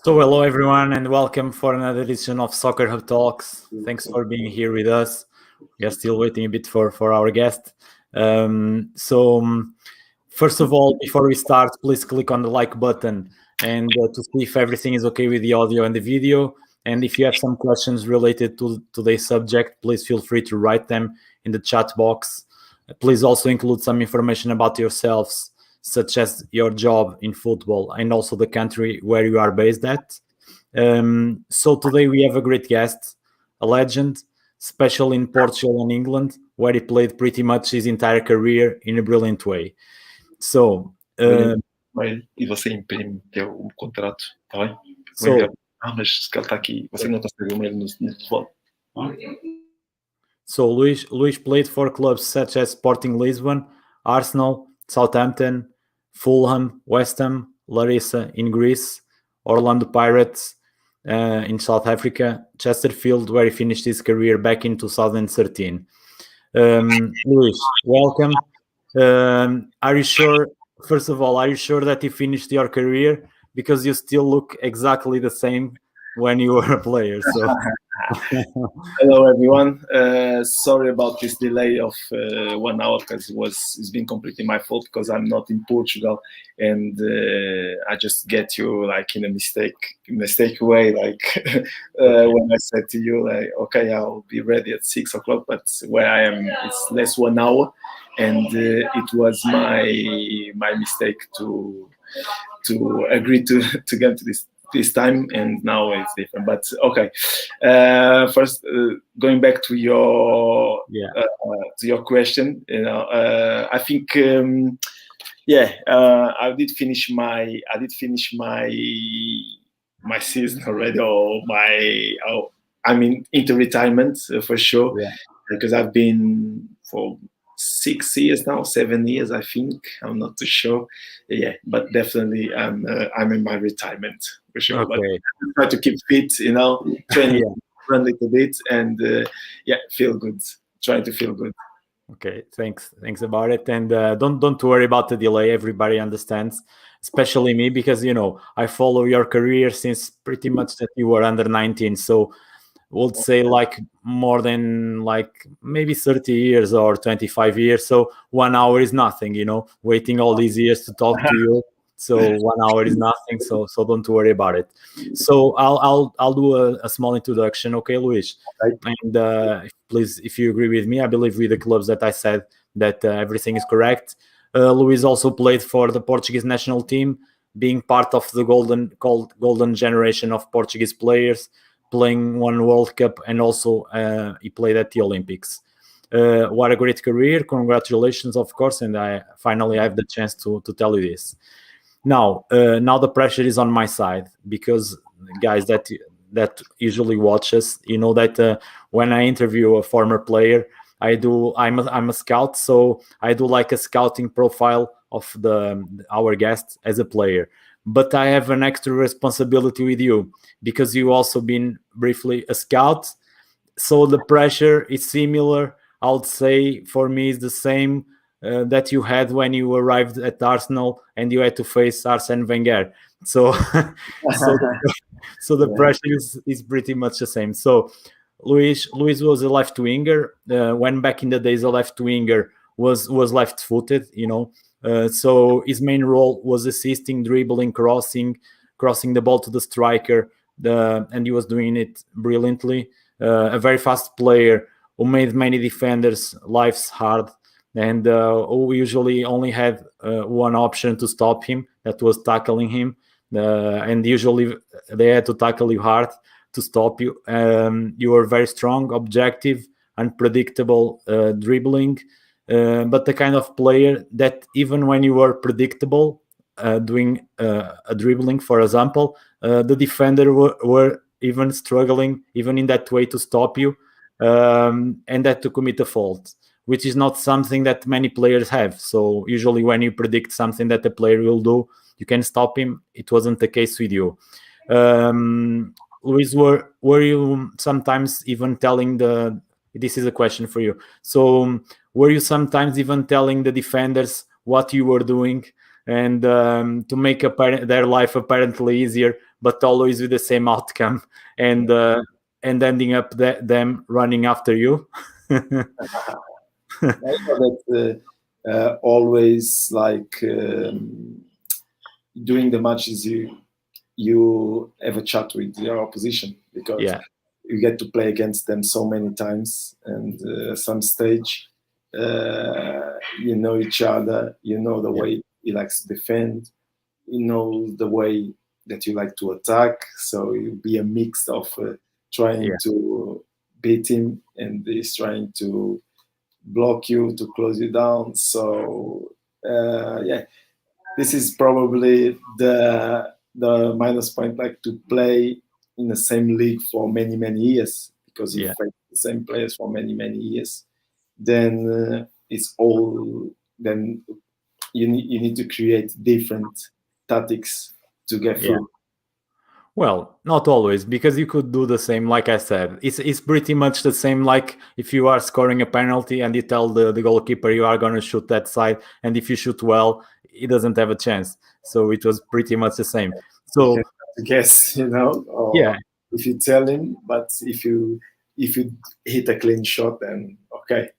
So hello everyone and welcome for another edition of Soccer Hub Talks. Thanks for being here with us. We are still waiting a bit for our guest. First of all, before we start, please click on the like button and to see if everything is okay with the audio and the video. And if you have some questions related to today's subject, please feel free to write them in the chat box. Please also include some information about yourselves, such as your job in football and also the country where you are based at. So today we have a great guest, a legend, especially in Portugal and England, where he played pretty much his entire career in a brilliant way. So, e você imprime o contrato, tá bem? Mas se ele está aqui, você não consegue o mail no telefone. So Luís played for clubs such as Sporting Lisbon, Arsenal, Southampton, Fulham, West Ham, Larissa in Greece, Orlando Pirates in South Africa, Chesterfield, where he finished his career back in 2013. Luís, welcome. Are you sure, first of all, are you sure that you finished your career? Because you still look exactly the same when you were a player. So. Hello everyone. Sorry about this delay of 1 hour because it's been completely my fault because I'm not in Portugal and I just get you like in a mistake way, like when I said to you like, okay, I'll be ready at 6 o'clock, but where I am it's less 1 hour, and it was my mistake to agree to get to this time, and now it's different. But okay, first going back to your question, I think I did finish my season already, or into retirement for sure, because I've been for 6 years now, 7 years, I think. I'm not too sure. Yeah, but definitely I'm in my retirement for sure. Okay. But I try to keep fit, train run a little bit, and feel good. Try to feel good. Okay, thanks about it, and don't worry about the delay. Everybody understands, especially me, because I follow your career since pretty much that you were under 19. So would say like more than like maybe 30 years or 25 years. So 1 hour is nothing, waiting all these years to talk to you. So 1 hour is nothing. So don't worry about it. So I'll do a small introduction. Okay, Luís. Right. And please, if you agree with me, I believe with the clubs that I said that everything is correct. Luís also played for the Portuguese national team, being part of the golden generation of Portuguese players, playing one World Cup, and also he played at the Olympics. What a great career. Congratulations, of course, and I finally have the chance to tell you this. Now the pressure is on my side, because guys that usually watch us, that when I interview a former player, I'm a scout, so I do like a scouting profile of our guest as a player. But I have an extra responsibility with you, because you also been briefly a scout. So the pressure is similar. I would say for me is the same that you had when you arrived at Arsenal and you had to face Arsene Wenger. So the pressure is pretty much the same. So Luís was a left winger. When back in the days, a left winger was left-footed, so his main role was assisting, dribbling, crossing the ball to the striker, and he was doing it brilliantly. A very fast player who made many defenders' lives hard, and who usually only had one option to stop him, that was tackling him. And usually they had to tackle you hard to stop you. You were very strong, objective, unpredictable, dribbling. But the kind of player that even when you were predictable, doing a dribbling, for example, the defender were even struggling, even in that way, to stop you, and that to commit a fault, which is not something that many players have. So usually when you predict something that the player will do, you can stop him. It wasn't the case with you. Luís, were you sometimes even telling this is a question for you. So were you sometimes even telling the defenders what you were doing, and to make their life apparently easier, but always with the same outcome, and ending up them running after you. I know that always like during the matches you have a chat with your opposition, because you get to play against them so many times, and some stage you know each other, you know the way he likes to defend, you know the way that you like to attack, so it'll be a mix of trying to beat him, and he's trying to block you, to close you down. So this is probably the minus point, like to play in the same league for many years, because you fight the same players for many years. Then it's all, then you need to create different tactics to get through. Well, not always, because you could do the same. Like I said, it's pretty much the same. Like if you are scoring a penalty and you tell the goalkeeper you are going to shoot that side, and if you shoot well, he doesn't have a chance. So it was pretty much the same. So I guess, you know, or if you tell him, but if you hit a clean shot, then okay.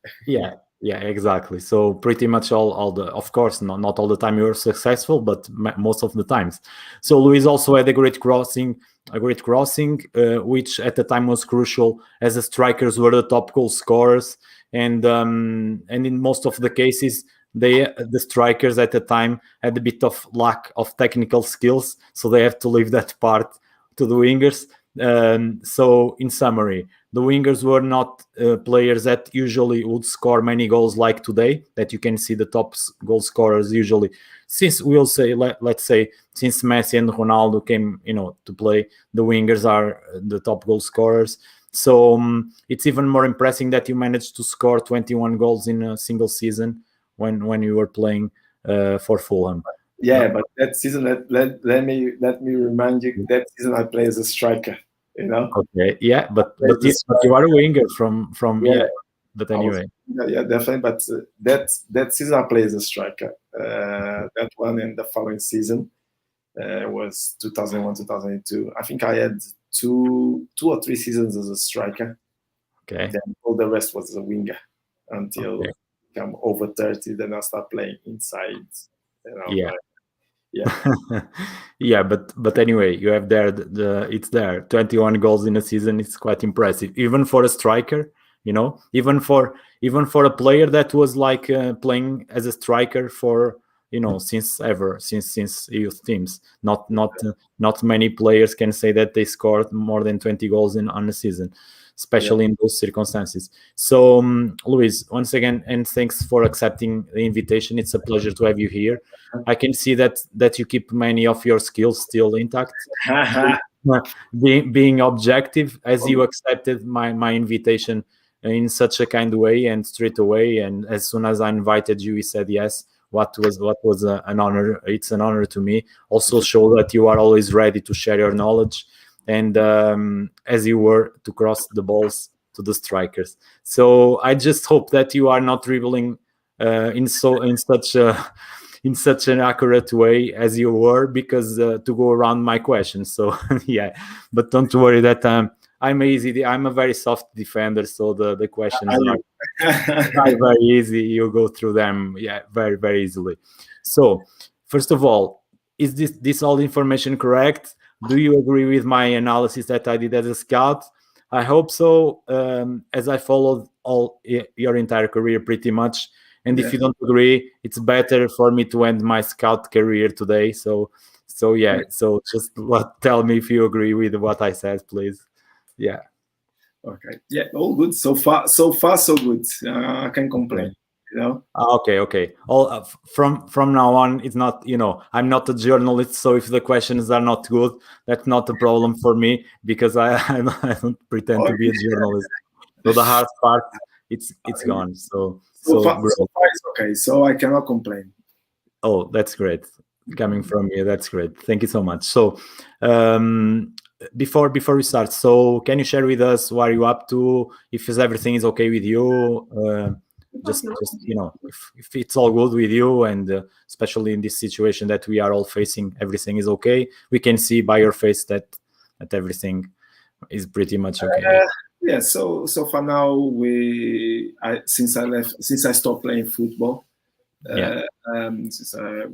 Yeah, exactly. So pretty much all the, of course, not all the time you were successful, but most of the times. So Luís also had a great crossing, which at the time was crucial, as the strikers were the top goal scorers, and in most of the cases, the strikers at the time had a bit of lack of technical skills, so they have to leave that part to the wingers. So in summary, the wingers were not players that usually would score many goals like today, that you can see the top goal scorers usually, since we'll say, let's say, since Messi and Ronaldo came, to play, the wingers are the top goal scorers. So it's even more impressive that you managed to score 21 goals in a single season when you were playing for Fulham. Yeah, but that season, let me remind you, that season I played as a striker, Okay, yeah, but you are a winger from But anyway, yeah, definitely. But that season I played as a striker. That one and the following season was 2001, 2002. I think I had two or three seasons as a striker. Okay. Then all the rest was as a winger until I'm over 30. Then I start playing inside. Yeah, but anyway, you have there it's there 21 goals in a season. It's quite impressive, even for a striker. Even for a player that was like playing as a striker for since youth teams. Not many players can say that they scored more than 20 goals on a season, especially in those circumstances. So Luís, once again, and thanks for accepting the invitation. It's a pleasure to have you here. I can see that you keep many of your skills still intact. Being objective, as you accepted my invitation in such a kind way and straight away, and as soon as I invited you, you said yes. What was an honor. It's an honor to me. Also show that you are always ready to share your knowledge, and as you were to cross the balls to the strikers. So I just hope that you are not dribbling in such an accurate way as you were, because to go around my questions. So yeah, but don't worry that I'm a very soft defender, so the questions are very easy. You go through them, very, very easily. So first of all, is this all information correct? Do you agree with my analysis that I did as a scout? I hope so, as I followed all your entire career pretty much. And if you don't agree, it's better for me to end my scout career today. So just tell me if you agree with what I said, please. Yeah. Okay. Yeah, all good. So far, so good. I can't complain. Okay. All from now on, it's not. I'm not a journalist, so if the questions are not good, that's not a problem for me, because I don't pretend to be a journalist. So the hard part, it's gone. So far it's okay. So I cannot complain. Oh, that's great. Coming from you, that's great. Thank you so much. So before we start, so can you share with us what are you up to? If everything is okay with you, just if it's all good with you, and especially in this situation that we are all facing, everything is okay. We can see by your face that everything is pretty much okay. Yeah. So for now, since I stopped playing football, since I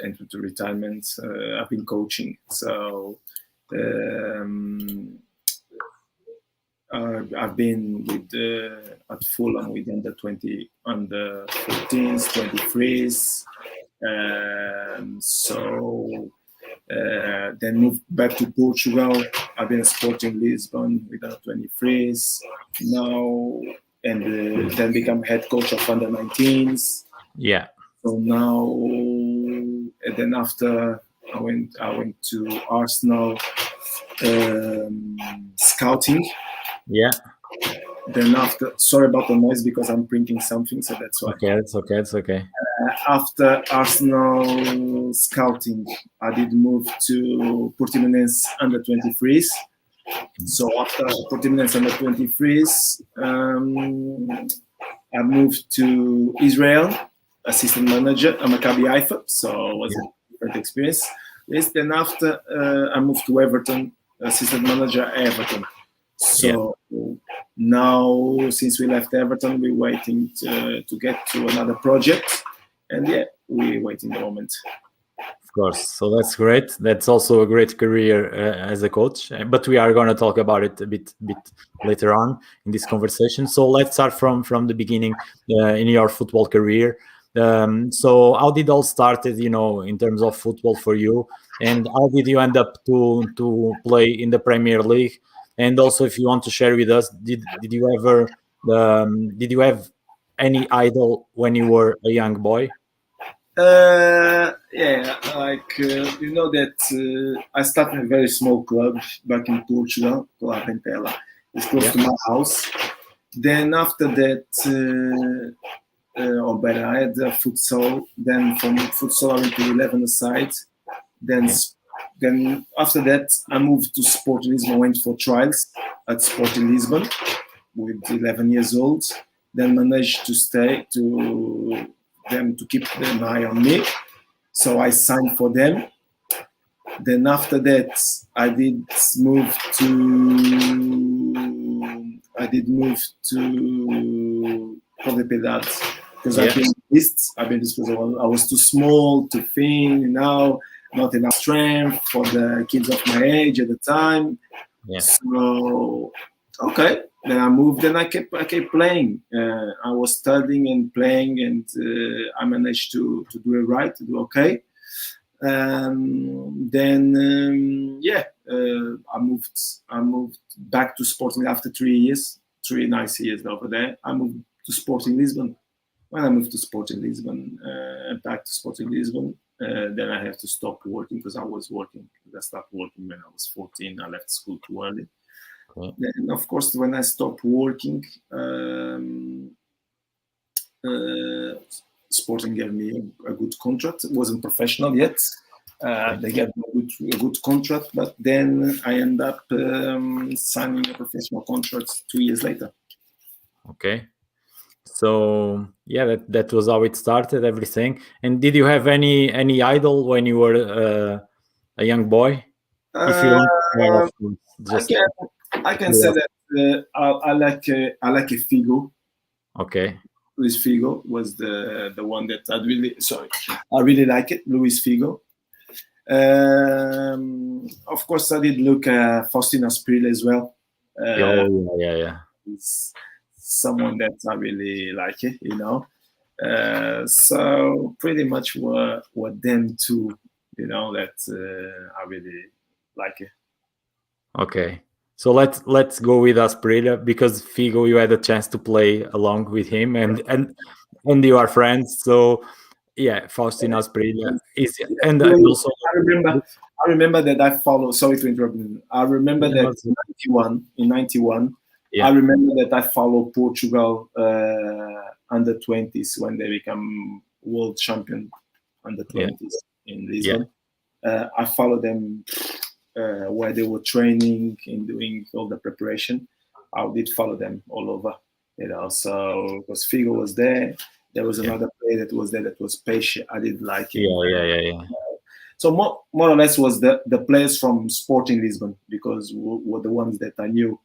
entered to retirement, I've been coaching. So I've been with at Fulham with under 14s, 23s. Then moved back to Portugal. I've been a Sporting Lisbon with under 23s now, and then become head coach of under 19s. Yeah. So now, and then after I went to Arsenal scouting. Yeah. Then after, sorry about the noise because I'm printing something, so that's why. Okay, it's okay. After Arsenal scouting, I did move to Portimonense under 23s. So after Portimonense under 23s, I moved to Israel, assistant manager at Maccabi Haifa. So it was a different experience. Then after, I moved to Everton, assistant manager at Everton. So now, since we left Everton, we're waiting to get to another project. And we're waiting the moment. Of course. So that's great. That's also a great career as a coach. But we are going to talk about it a bit later on in this conversation. So let's start from the beginning in your football career. So how did all started, in terms of football for you? And how did you end up to play in the Premier League? And also, if you want to share with us, did you ever did you have any idol when you were a young boy? That I started in a very small club back in Portugal, Club Entela. It's close to my house. Then after that, I had futsal. Then from futsal I went to 11-a-side. Then after that, I moved to Sporting Lisbon. I went for trials at Sporting Lisbon with 11 years old. Then managed to stay to them to keep an eye on me. So I signed for them. Then after that, I did move to Propriedade because I've been this because I was too small, too thin, not enough strength for the kids of my age at the time. Yeah. So okay. Then I moved and I kept playing. I was studying and playing, and I managed to do it right, to do okay. I moved back to Sporting after 3 nice years over there. I moved to Sporting Lisbon. When I moved to Sporting Lisbon, back to Sporting Lisbon, then I had to stop working because I was working. I started working when I was 14. I left school too early. Then, of course, when I stopped working, Sporting gave me a good contract. It wasn't professional yet. They gave me a good contract, but then I ended up signing a professional contract 2 years later. Okay. So that was how it started, everything. And did you have any idol when you were a young boy? If you want, I can say that I like a Figo. Okay. Luís Figo was the one that I really like it. Luís Figo. Of course, I did look at Faustino Asprilla as well. He's someone that I really like it, So pretty much were them two, that I really like it. Okay. So let's go with Asprilla because Figo, you had a chance to play along with him, and you are friends. So Faustino Asprilla is, and also I remember that I followed. Sorry to interrupt. I remember that in 91. I remember that I followed Portugal under 20s when they become world champion under 20s in Lisbon. I followed them where they were training and doing all the preparation. I did follow them all over. So because Figo was there. There was another player that was there that was patient. I didn't like him. Yeah. So more or less was the players from Sporting Lisbon, because were the ones that I knew,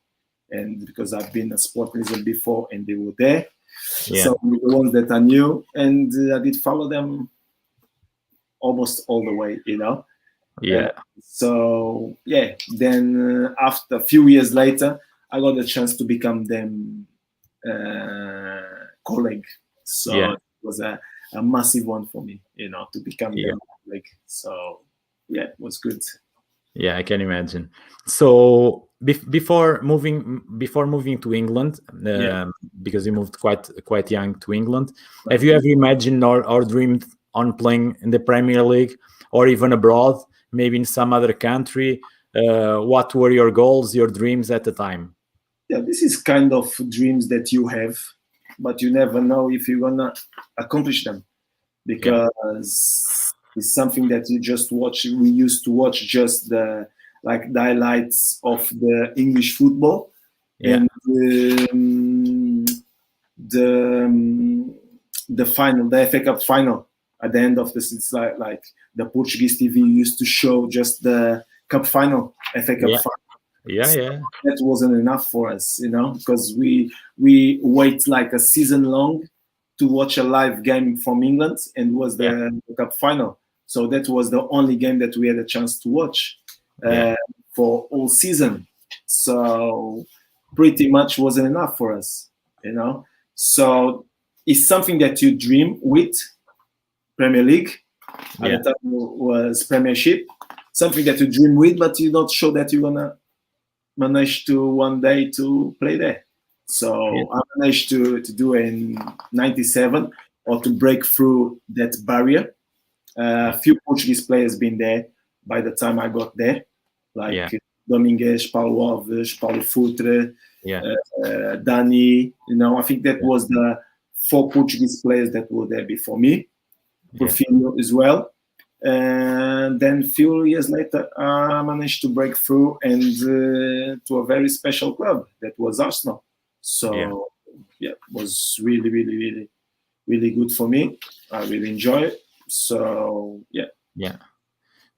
and because I've been a Sporting Lisbon before and they were there. So the ones that I knew, and I did follow them almost all the way, So then after a few years later, I got the chance to become them colleague. So it was a massive one for me, to become them colleague. So it was good. Yeah, I can imagine. So before moving to England, because you moved quite young to England, have you ever imagined or dreamed on playing in the Premier League or even abroad, maybe in some other country? What were your goals, your dreams at the time? Yeah, this is kind of dreams that you have, but you never know if you're gonna accomplish them, because it's something that you just watch. We used to watch just the highlights of the English football, and the final, the FA Cup final. At the end of this, it's like the Portuguese TV used to show just the cup final, FA Cup final. So that wasn't enough for us, because we wait like a season long to watch a live game from England, and was the cup final. So that was the only game that we had a chance to watch for all season. So pretty much wasn't enough for us, So it's something that you dream with. Premier League at the time was Premiership, something that you dream with, but you're not sure that you're gonna manage to one day to play there. So I managed to do it in '97, or to break through that barrier. A few Portuguese players been there by the time I got there, like Domingues, Paulo Alves, Paulo Futre, Dani. I think that was the 4 Portuguese players that were there before me. Porfinho as well. And then a few years later, I managed to break through and to a very special club that was Arsenal. So it was really, really, really, really good for me. I really enjoy it. So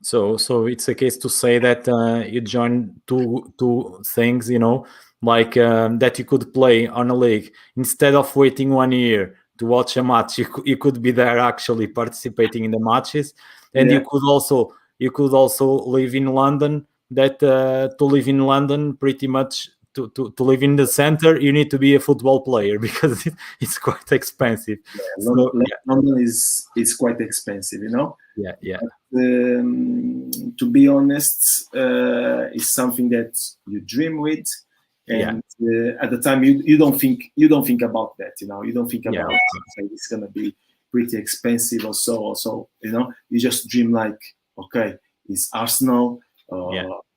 So it's a case to say that you joined two things, like that you could play on a league instead of waiting 1 year to watch a match. You could be there actually participating in the matches, and you could also live in London. That to live in London, pretty much to live in the center, you need to be a football player, because it's quite expensive. London is quite expensive, Yeah. But, to be honest, it's something that you dream with. And at the time, you don't think about that, You don't think about it's gonna be pretty expensive or so. You just dream like, okay, it's Arsenal.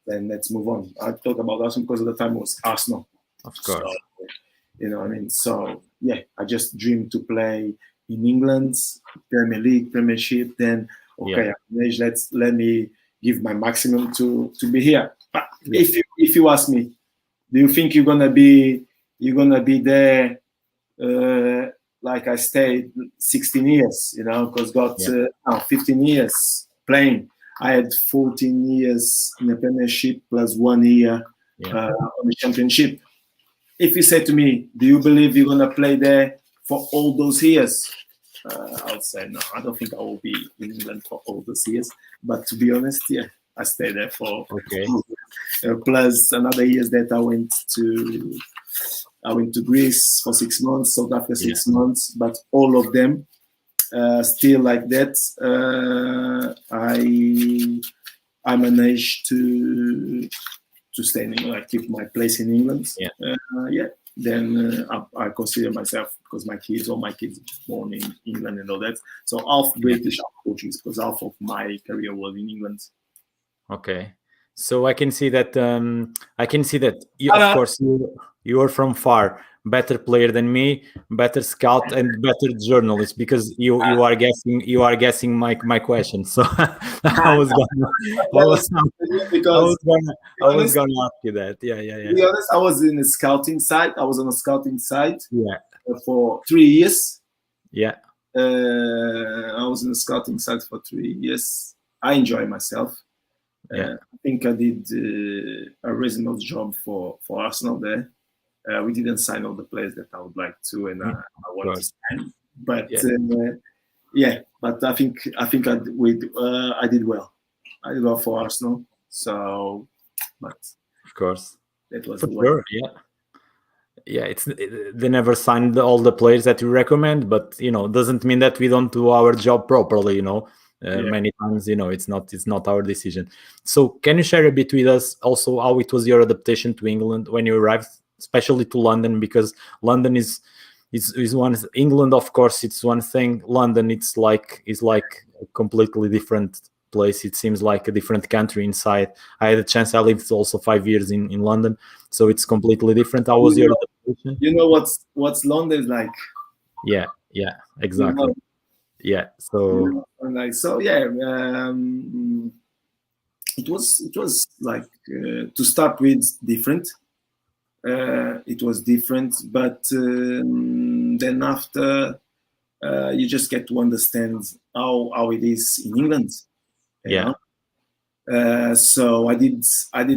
Then let's move on. I talk about Arsenal because at the time it was Arsenal, of course. So, So I just dreamed to play in England, Premier League, Premiership. Then let me give my maximum to be here. But if you ask me, do you think you're gonna be there like I stayed 16 years, because got 15 years playing. I had 14 years in the Premiership plus 1 year on the Championship. If you say to me, do you believe you're gonna play there for all those years? I'll say no. I don't think I will be in England for all those years. But to be honest, I stayed there for plus another years that I went to Greece for 6 months, South Africa 6 months, but all of them still like that. I managed to stay in England, keep my place in England. Then I consider myself, because all my kids born in England and all that. So half British, half Portuguese, because half of my career was in England. Okay, so I can see that. You, of course, you are from far, better player than me, better scout, and better journalist because you are guessing my question. So I was gonna I was, because I was gonna ask you that. Yeah. to be honest, I was in a scouting site. I was on a scouting site Yeah. for 3 years. Yeah. I was in a scouting site for 3 years. I enjoy myself. Yeah. I think I did a reasonable job for Arsenal there. We didn't sign all the players that I would like to, and I want to sign. But but I think I did well. I did well for Arsenal. So, but of course, that was for sure. Yeah. They never signed all the players that you recommend, but doesn't mean that we don't do our job properly. Many times, it's not our decision. So, can you share a bit with us also how it was your adaptation to England when you arrived, especially to London? Because London is one. England, of course, it's one thing. London, is like a completely different place. It seems like a different country inside. I had a chance. I lived also 5 years in London, so it's completely different. How was your adaptation? You know what's London is like? Yeah, exactly. Yeah, so it was like to start with different. It was different, but then after you just get to understand how it is in England. You know? So I did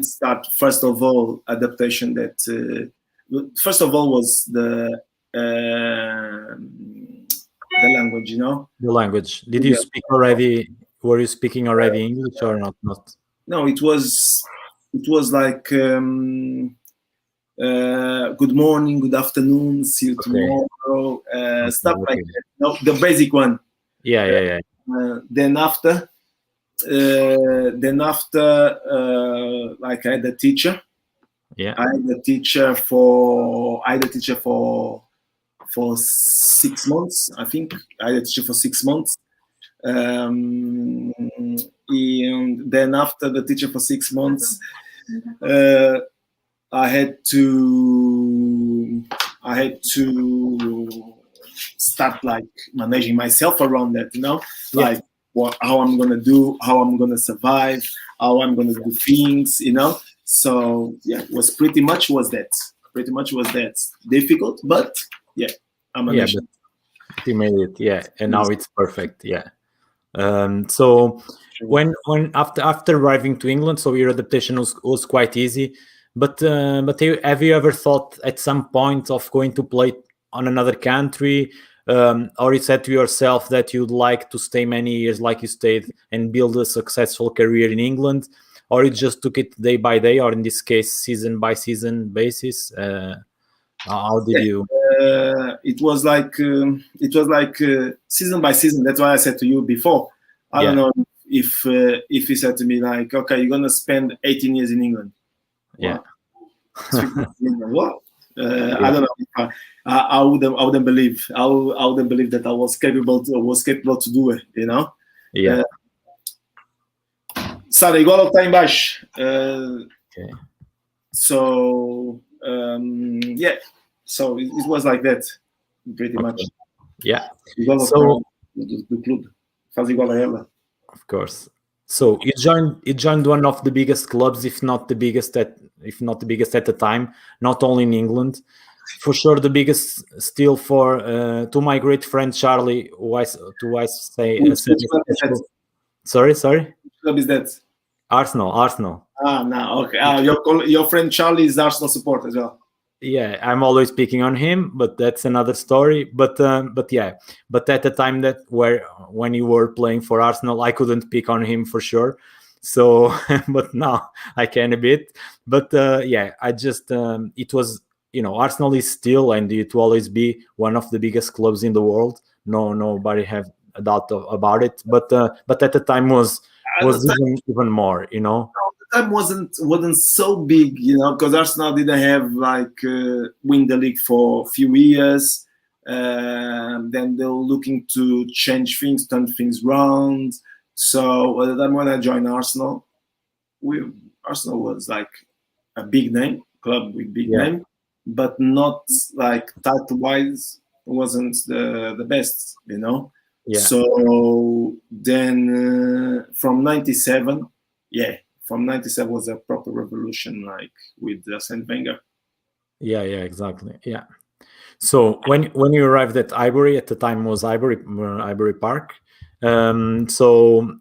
start first of all adaptation that first of all was the language, the language. Did you speak already? Were you speaking already English or not? No, it was like good morning, good afternoon, see you tomorrow, stuff like that. No, the basic one. Yeah. Then after, like I had a teacher. Yeah. I had a teacher for 6 months. I think I had a teacher for 6 months. And then after the teacher for 6 months, I had to start like managing myself around that, like how I'm gonna do, how I'm gonna survive, how I'm gonna do things, So it was pretty much that difficult, but I managed. You made it, and now it's perfect, So when after arriving to England, so your adaptation was quite easy, but have you ever thought at some point of going to play on another country, or you said to yourself that you'd like to stay many years like you stayed and build a successful career in England, or you just took it day by day, or in this case season by season basis? How did you? It was like season by season. That's why I said to you before. I don't know if you said to me like, okay, you're gonna spend 18 years in England. What? I don't know. I wouldn't believe. I wouldn't believe that I was capable to do it. Sara, igual ao que está em baixo. So so it was like that, pretty much. So do clube, faz igual a ela. Of course. So you joined one of the biggest clubs, if not the biggest at the time, not only in England, for sure the biggest still for to my great friend Charlie, who I say. Sorry. Which club is that? Arsenal. No, okay. Your friend Charlie is Arsenal support as well. Yeah, I'm always picking on him, but that's another story. But at the time when you were playing for Arsenal, I couldn't pick on him for sure. So, but now I can a bit. But I just it was Arsenal is still and it will always be one of the biggest clubs in the world. Nobody have a doubt about it. But at the time was even more. Time wasn't so big, because Arsenal didn't have win the league for a few years. Then they were looking to change things, turn things around. So at the time when I joined Arsenal was like a big name, club with big name. but not like title wise wasn't the best, you know. Yeah. So then from 97, from 97 was a proper revolution, like with Arsene Wenger. Yeah, exactly. Yeah. So when you arrived at Highbury, at the time was Highbury Park. So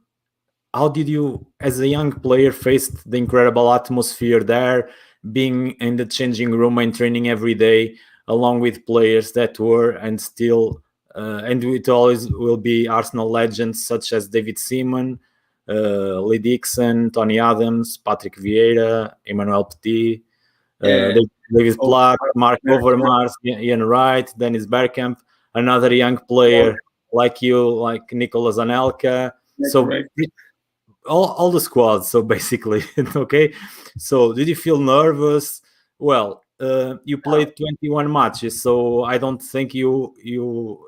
how did you, as a young player, face the incredible atmosphere there, being in the changing room and training every day, along with players that were and still, and it always will be Arsenal legends such as David Seaman, Lee Dixon, Tony Adams, Patrick Vieira, Emmanuel Petit, David Platt, Mark Overmars, Ian Wright, Dennis Bergkamp, another young player like you, like Nicolas Anelka. So correct. all the squads. So basically, okay. So did you feel nervous? Well, you played 21 matches, so I don't think you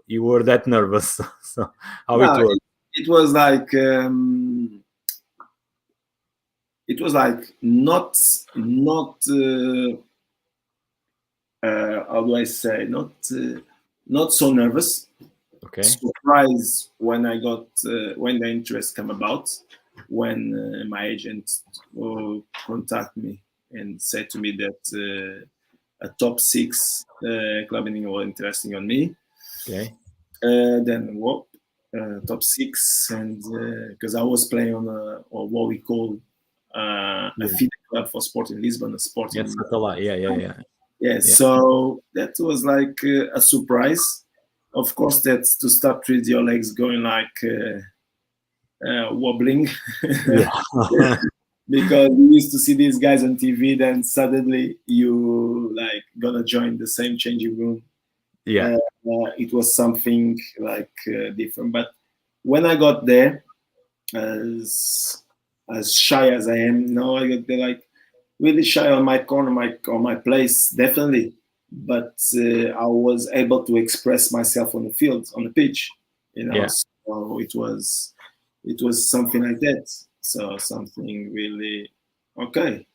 were that nervous. So how it was? It was like not how do I say, not so nervous. Okay. Surprised when I got when the interest came about, when my agent contacted me and said to me that a top 6 club in England were interested on me. Okay. Then top 6, and because I was playing on what we call a feeder club for Sporting Lisbon, a Sporting. Yes, a lot. Yeah. So that was like a surprise. Of course, that's to start with your legs going like wobbling. Yeah. Because you used to see these guys on TV, then suddenly you like gonna join the same changing room. Yeah. It was something like different. But when I got there, as shy as I am now, I got there like really shy on my corner, on my place, definitely. But I was able to express myself on the field, on the pitch, you know. Yeah. So it was something like that. So something really okay,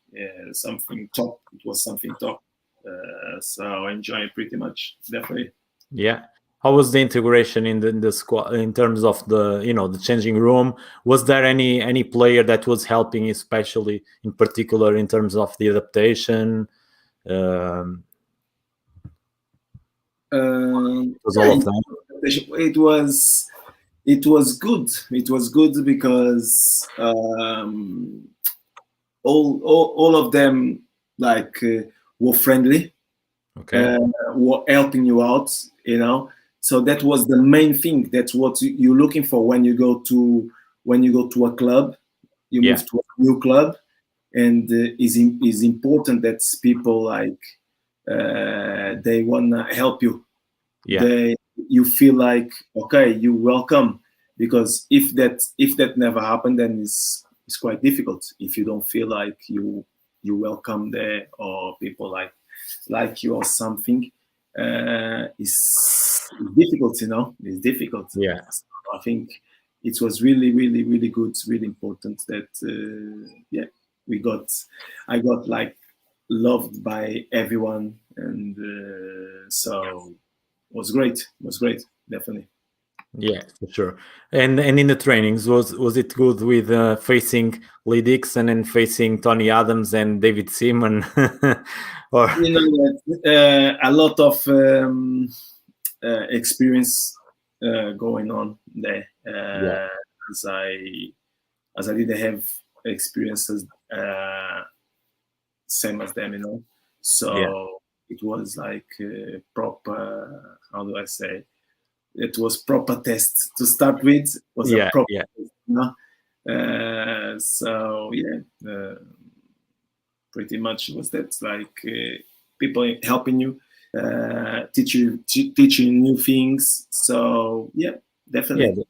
something top. It was something top. So I enjoy it pretty much, definitely. Yeah. How was the integration in the squad in terms of the changing room? Was there any player that was helping, especially in particular in terms of the adaptation? Was all of them? It was good. It was good because all of them like were friendly. Okay. Were helping you out, you know. So that was the main thing. That's what you're looking for when you go to a club. You move to a new club, and is important that people like they wanna help you. Yeah. You feel like okay, you welcome, because if that never happened, then it's quite difficult. If you don't feel like you welcome there, or people like you or something, it's difficult, you know. It's difficult. Yeah. So I think it was really, really, really good. It's really important that I got like loved by everyone, and so it was great. It was great, definitely. Yeah, for sure. And in the trainings, was it good with facing Lee Dixon and facing Tony Adams and David Seaman? Or you know, a lot of experience going on there. As I didn't have experiences same as them, you know. So it was like proper. How do I say? It was proper test to start with. It was a proper test, you know? So pretty much was that, like people helping you, teaching new things. So definitely. Yeah,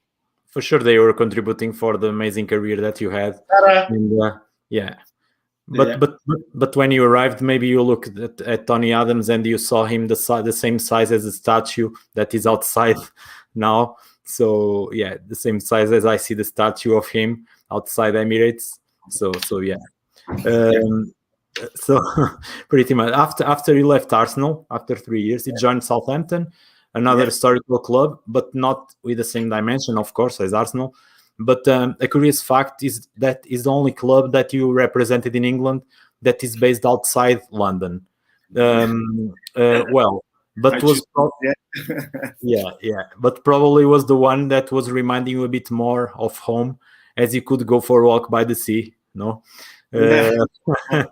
for sure they were contributing for the amazing career that you had. And, But when you arrived, maybe you looked at Tony Adams and you saw him the same size as the statue that is outside now. So the same size as I see the statue of him outside Emirates. So. So pretty much after he left Arsenal after 3 years, he joined Southampton, another historical club, but not with the same dimension, of course, as Arsenal. But a curious fact is that is the only club that you represented in England that is based outside London. Well, but was yeah, but probably was the one that was reminding you a bit more of home, as you could go for a walk by the sea. No. To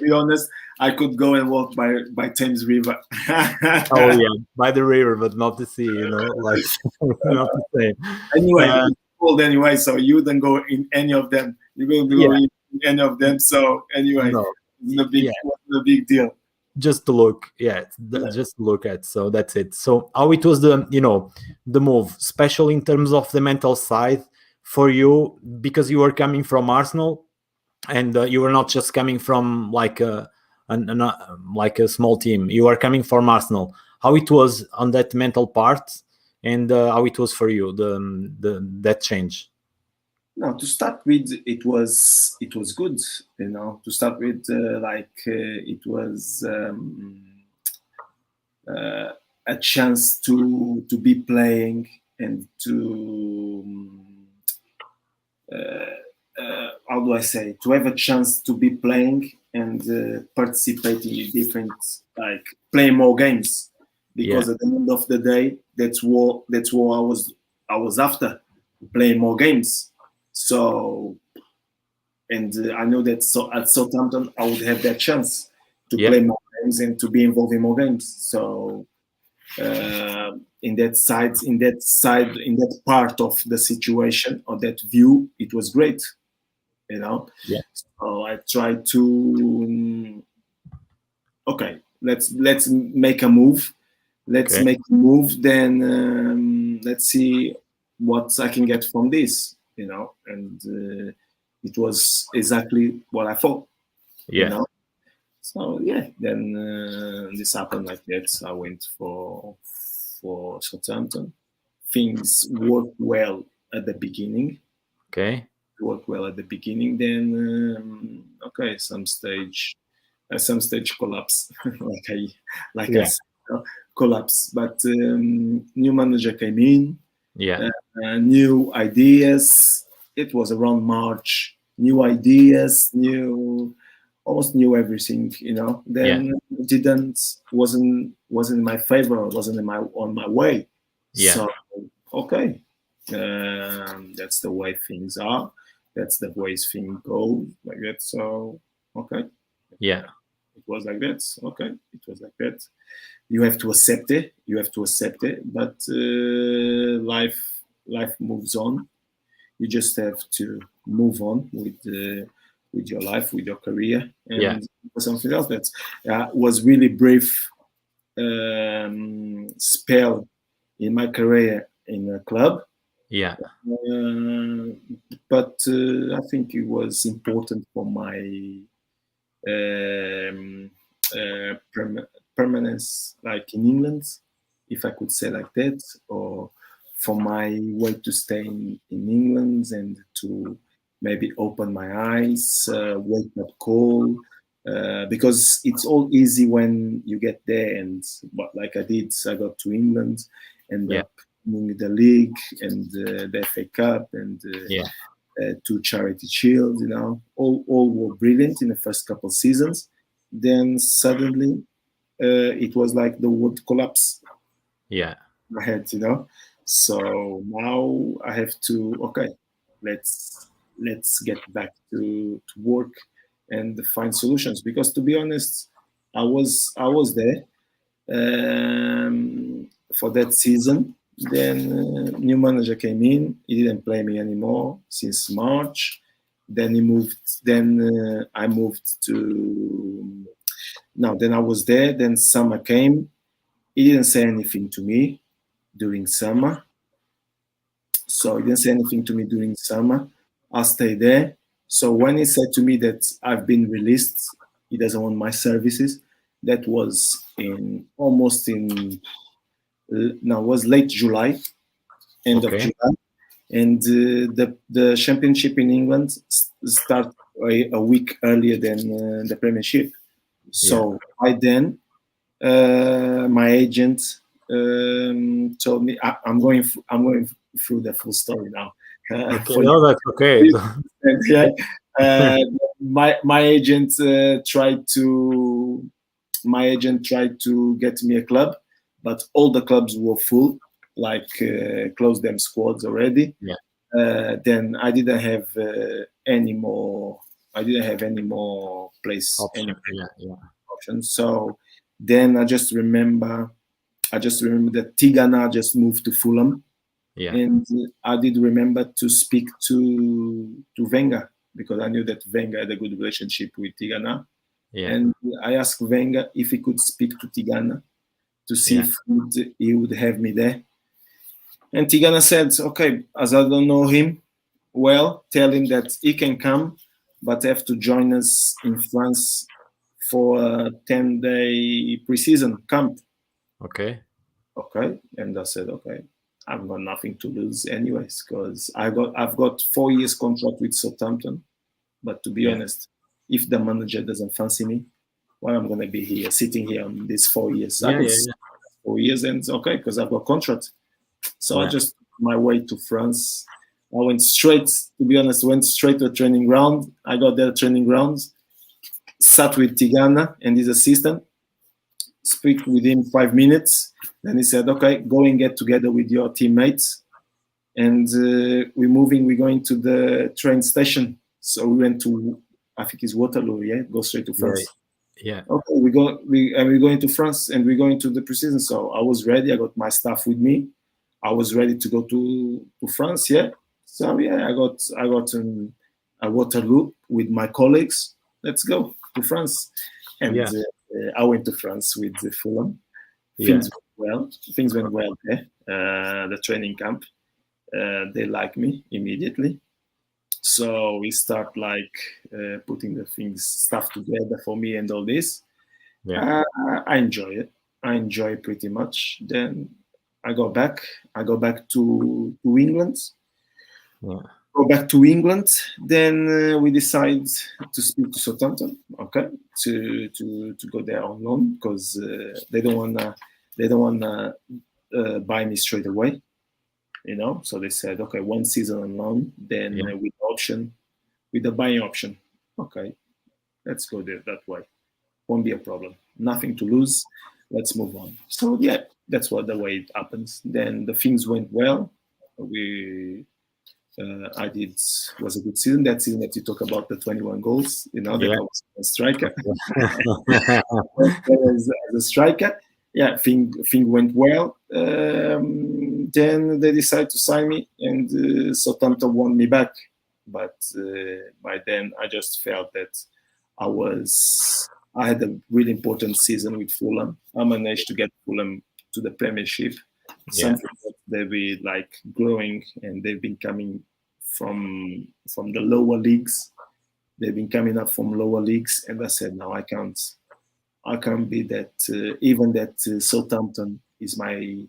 be honest, I could go and walk by Thames River. Oh yeah, by the river, but not the sea. Like not the same. Anyway, it's cold anyway, so you wouldn't go in any of them. You will go in any of them. So anyway, it's a big deal. Just to look, just to look at. So that's it. So how it was the move, especially in terms of the mental side for you, because you were coming from Arsenal. And you were not just coming from like a small team. You were coming from Arsenal. How it was on that mental part, and how it was for you, that change. No, to start with, it was good. To start with, it was a chance to be playing and to. How do I say, to have a chance to be playing and participating in different, like playing more games, because at the end of the day, that's what I was after, playing more games. So, and I know that at Southampton I would have that chance to play more games and to be involved in more games. So in that part of the situation or that view, it was great. So I tried to let's make a move. Make a move, then let's see what I can get from this, and it was exactly what I thought. So then this happened like that. I went for Southampton. Things worked well at the beginning. Worked well at the beginning, then some stage collapse, I said, collapse. But new manager came in, new ideas. It was around March. New ideas, almost knew everything, Then wasn't in my favor, wasn't on my way. So that's the way things are. That's the way things go, like that. So it was like that. It was like that. You have to accept it. But life moves on. You just have to move on with your life, with your career, and for something else. That was really brief spell in my career in a club. But I think it was important for my permanence, like in England, if I could say like that, or for my way to stay in England and to maybe open my eyes, wake up call, because it's all easy when you get there, but like I did, I got to England and winning the league and the FA Cup and 2 Charity Shields, all were brilliant in the first couple of seasons. Then suddenly it was like the world collapse. My head, So now I have to let's get back to work and find solutions, because to be honest, I was there for that season. Then new manager came in. He didn't play me anymore since March. Then he moved. Then I moved to. Now then I was there. Then summer came. He didn't say anything to me during summer. So he didn't say anything to me during summer. I stayed there. So when he said to me that I've been released, he doesn't want my services. That was was late July, end of July, and the championship in England a week earlier than the Premiership. So by then, my agent told me I'm going through the full story now. Okay, no, that's okay. My agent tried to get me a club, but all the clubs were full, like closed them squads already. Then I didn't have any more. I didn't have any more place options. So then I just remember that Tigana just moved to Fulham. And I did remember to speak to Wenger, because I knew that Wenger had a good relationship with Tigana. And I asked Wenger if he could speak to Tigana to see if he would have me there. And Tigana said, okay, as I don't know him well, tell him that he can come, but have to join us in France for a 10-day preseason camp. Okay. And I said, okay, I've got nothing to lose anyways, because I've got 4 years contract with Southampton. But to be honest, if the manager doesn't fancy me, why I'm gonna be here, sitting here on these 4 years? 4 years, and it's okay, because I've got contract. So I just my way to France. I went straight to the training ground. I got there training grounds, sat with Tigana and his assistant, speak with him 5 minutes. Then he said, okay, go and get together with your teammates. And we're going to the train station. So we went to, I think it's Waterloo, go straight to France. Okay, we're going to France and we're going to the preseason. So I was ready. I got my stuff with me. I was ready to go to France, So I got a Waterloo with my colleagues. Let's go to France. And I went to France with Fulham. Things went well there. The training camp. They like me immediately. So we start putting the stuff together for me and all this. I enjoy it. I enjoy it pretty much. Then I go back to England. Go back to England. Then we decide to speak to Southampton. Okay, to go there on loan, because they don't wanna buy me straight away. So they said, okay, 1 season on loan, then with the buying option. Okay, let's go there that way. Won't be a problem. Nothing to lose. Let's move on. So that's the way it happens. Then the things went well. Was a good season. That season that you talk about, the 21 goals. That I was a striker. As a striker. Thing went well. Then they decided to sign me, and Southampton won me back. But by then, I just felt that I had a really important season with Fulham. I managed to get Fulham to the Premiership. Something that they've been growing, and they've been coming from the lower leagues. They've been coming up from lower leagues, and I said, no, I can't be that. Even that Southampton is my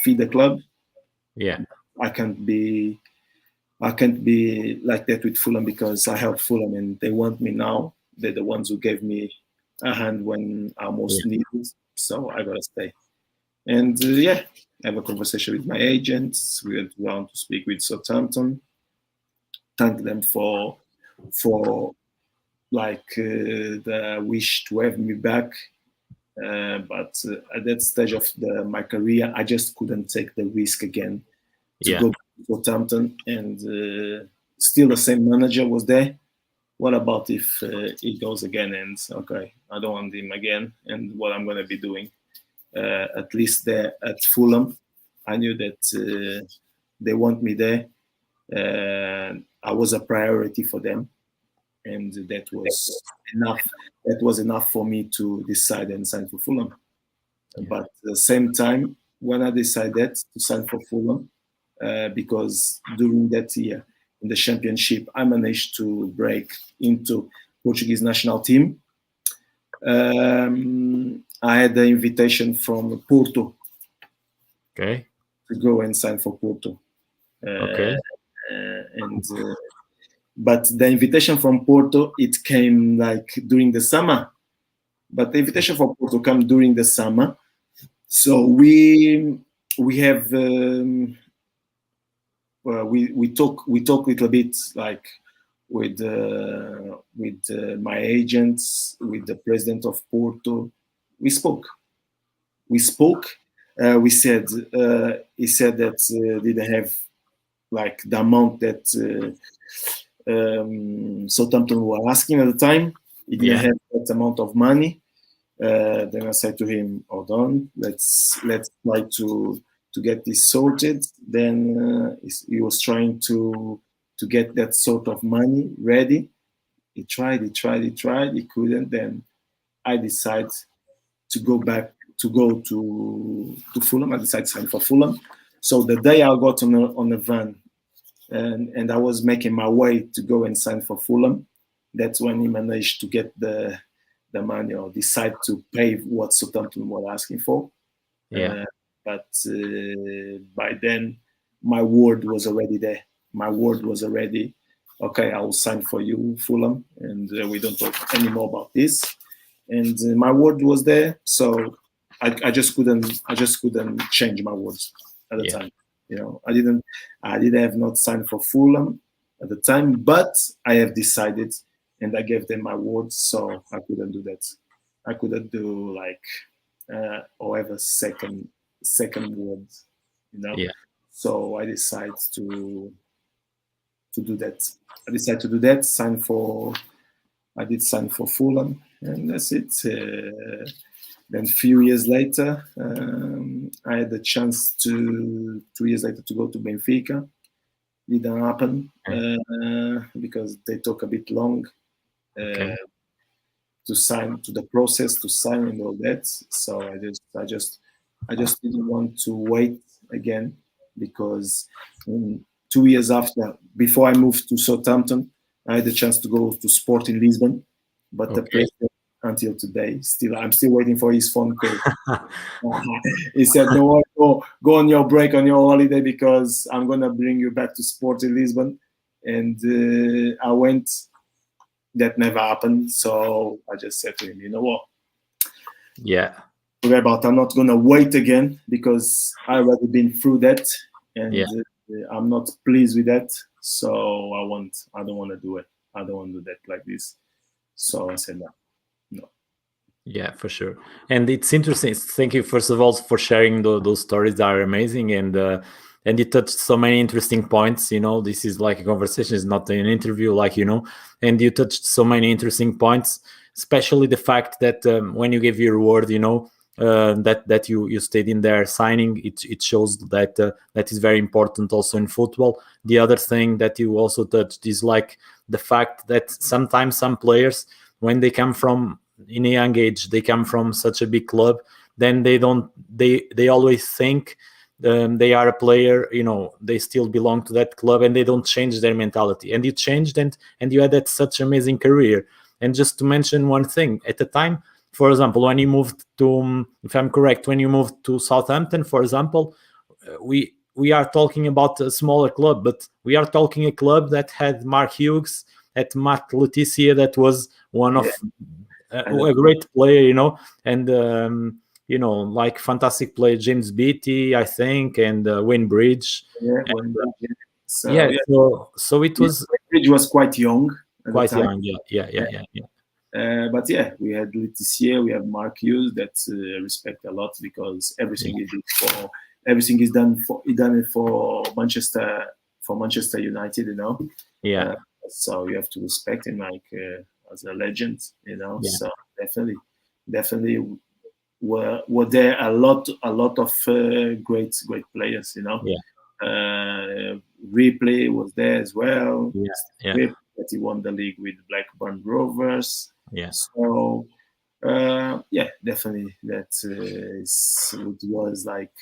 feeder club. I can't be like that with Fulham, because I help Fulham and they want me now. They're the ones who gave me a hand when I most needed. So I gotta stay. And have a conversation with my agents. We went around to speak with Southampton. Thank them for the wish to have me back. But at that stage of my career, I just couldn't take the risk again to go to Southampton, and still the same manager was there. What about if he goes again and, okay, I don't want him again, and what I'm going to be doing? At least there at Fulham, I knew that they want me there. I was a priority for them, and that was enough. That was enough for me to decide and sign for Fulham. But at the same time, when I decided to sign for Fulham, because during that year in the Championship, I managed to break into Portuguese national team. I had the invitation from Porto to go and sign for Porto. But the invitation from Porto, it came like during the summer. But the invitation from Porto came during the summer. So we have we talk a little bit like with my agents, with the president of Porto. We spoke. We said he said that didn't have like the amount that Southampton were asking at the time. He didn't have that amount of money. Then I said to him, "Hold on, let's try to get this sorted." Then he was trying to get that sort of money ready. He tried. He couldn't. Then I decided to go to Fulham. I decided to sign for Fulham. So the day I got on a van and I was making my way to go and sign for Fulham, that's when he managed to get the money or decide to pay what Southampton were asking for. But by then, my word was already there. My word was already, okay, I will sign for you, Fulham, and we don't talk anymore about this. And my word was there, so I just couldn't change my words at the time. You know, I didn't have not signed for Fulham at the time, but I have decided, and I gave them my word, so I couldn't do that. I couldn't do like or have a second word, you know. So I decided to do that. I decided to do that. I did sign for Fulham, and that's it. Then a few years later, I had the chance 2 years later to go to Benfica. Didn't happen because they took a bit long to sign, to the process to sign and all that. So I just didn't want to wait again, because 2 years after, before I moved to Southampton, I had the chance to go to Sport in Lisbon, but the president, until today, I'm still waiting for his phone call. He said, "No, go on your break, on your holiday, because I'm gonna bring you back to Sport in Lisbon." And I went. That never happened. So I just said to him, "You know what? Forget about. I'm not gonna wait again, because I already been through that, and I'm not pleased with that. So I don't want to do it. I don't want to do that like this." So I said, "No." Yeah, for sure. And it's interesting. Thank you, first of all, for sharing those stories. That are amazing, and you touched so many interesting points. You know, this is like a conversation; it's not an interview, like, you know. And you touched so many interesting points, especially the fact that when you gave your word, you know, that you stayed in there signing. It shows that that is very important also in football. The other thing that you also touched is like the fact that sometimes some players, when they come from in a young age, they come from such a big club, then they always think they are a player, you know, they still belong to that club, and they don't change their mentality. And you changed, and you had that such amazing career. And just to mention one thing, at the time, for example, when you moved to, if I'm correct, when you moved to Southampton, for example, we are talking about a smaller club, but we are talking a club that had Mark Hughes, at Matt Letizia, that was one of a great player, you know, and you know, like fantastic player, James Beattie, I think, and Wayne Bridge. So it was. Bridge was quite young. Quite young, yeah. But yeah, we had Letizia, we have Mark Hughes that respect a lot, because everything is done for Manchester United, you know. So you have to respect him like as a legend, you know. So definitely were there a lot of great players, you know. Ripley was there as well. That he won the league with Blackburn Rovers. So definitely that it was like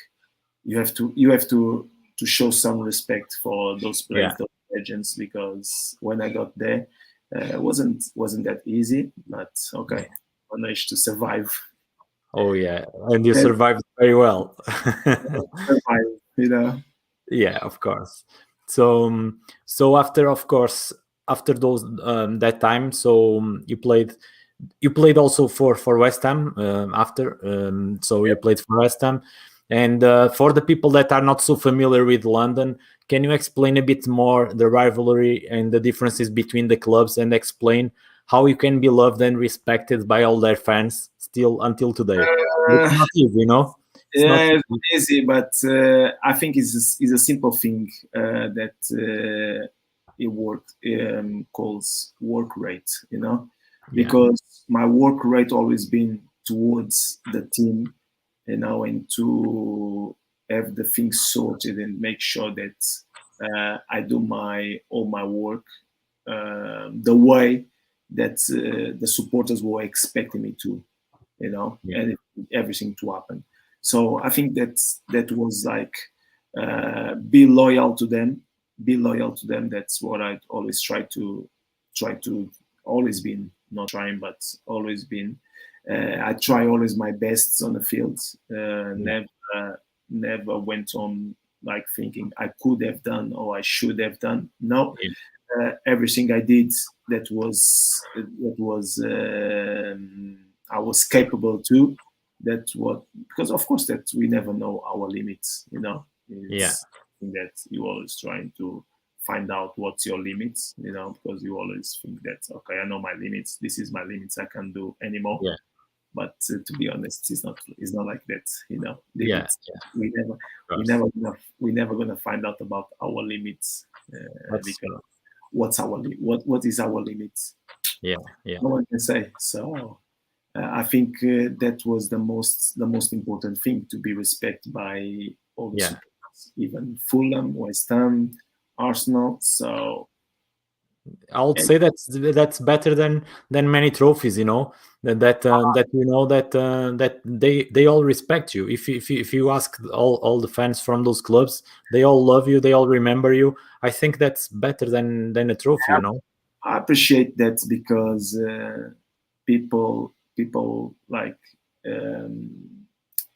you have to show some respect for those players, those legends, because when I got there, it wasn't that easy, but okay, I managed to survive. Oh yeah, and you survived very well. You know. Yeah, of course. So after, of course, after those that time, so you played also for West Ham after. So you played for West Ham, and for the people that are not so familiar with London, can you explain a bit more the rivalry and the differences between the clubs, and explain how you can be loved and respected by all their fans still until today? It's not easy, you know. It's easy, but I think it's a simple thing that it calls work rate, you know, because my work rate always been towards the team, you know, and to have the things sorted and make sure that I do all my work the way that the supporters were expecting me to, you know, and everything to happen. So I think that was like be loyal to them. Be loyal to them. That's what I always try to always been, not trying, but always been. I try always my best on the field. Never went on like thinking I could have done or I should have done. No, everything I did that was I was capable to. That's what, because of course that we never know our limits, you know. It's that you always trying to find out what's your limits, you know, because you always think that, okay, I know my limits. This is my limits. I can't do anymore. Yeah. But to be honest, it's not like that, you know. Limits, We never gonna find out about our limits because what is our limits? Yeah. No one can say. So I think that was the most important thing, to be respected by all the supporters, even Fulham, West Ham, Arsenal. So I would say that's better than many trophies, you know. That you know that they all respect you. If you ask all the fans from those clubs, they all love you. They all remember you. I think that's better than a trophy, you know. I appreciate that because people like